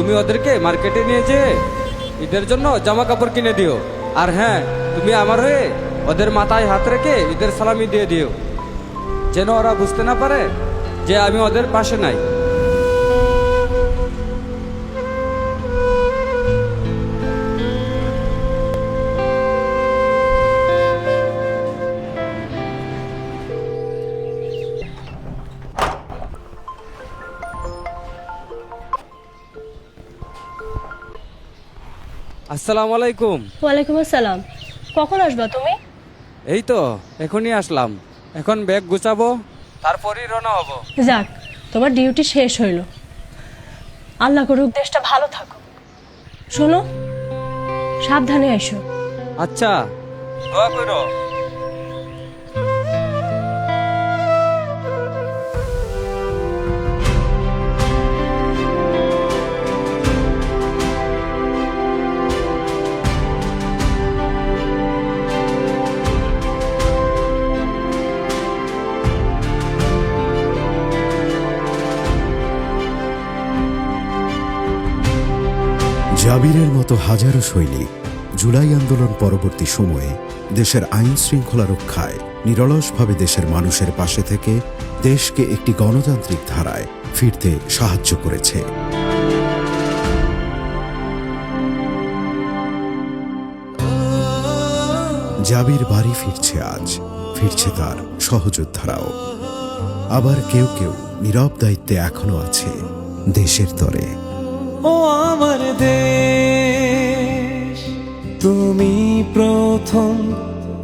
তুমি ওদেরকে মার্কেটে নিয়ে যেয়ে ঈদের জন্য জামা কাপড় কিনে দিও। আর হ্যাঁ, তুমি আমার হয়ে ওদের মাথায় হাত রেখে ঈদের সালামি দিয়ে দিও, যেন ওরা বুঝতে না পারে যে আমি ওদের পাশে নাই। আসসালামু আলাইকুম। ওয়ালাইকুম আসসালাম। কখন আসবা তুমি? এই তো এখনই আসলাম, এখন ব্যাগ গুছাবো, তারপরই রওনা হব। যাক, তোমার ডিউটি শেষ হইল। আল্লাহ করুক দেশটা ভালো থাকো। শোনো, সাবধানে আইসো। আচ্ছা, দোয়া করো। জাবিরের মতো হাজারো সৈনিক জুলাই আন্দোলন পরবর্তী সময়ে দেশের আইন শৃঙ্খলা রক্ষায় নিরলসভাবে দেশের মানুষের পাশে থেকে দেশকে একটি গণতান্ত্রিক ধারায় ফিরতে সাহায্য করেছে। জাবির বাড়ি ফিরছে আজ, ফিরছে তার সহযোদ্ধারাও। আবার কেউ কেউ নীরব দায়িত্বে এখনো আছে দেশের তরে। ও আমার দেশ, তুমি প্রথম,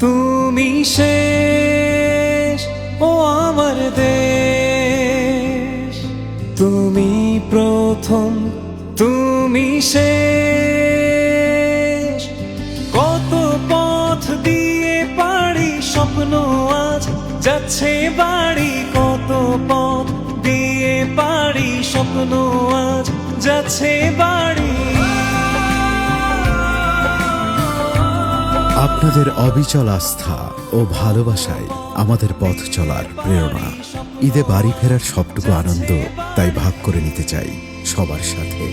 তুমি শেষ। ও আমার দেশ, তুমি প্রথম, তুমি শেষ। কত পথ দিয়ে পাড়ি স্বপ্ন আজ যাচ্ছে বাড়ি, কত পথ দিয়ে পাড়ি স্বপ্ন আজ যাচ্ছে বাড়ি। আপনাদের অবিচল আস্থা ও ভালোবাসায় আমাদের পথ চলার প্রেরণা। ঈদে বাড়ি ফেরার সবটুকু আনন্দ তাই ভাগ করে নিতে চাই সবার সাথে।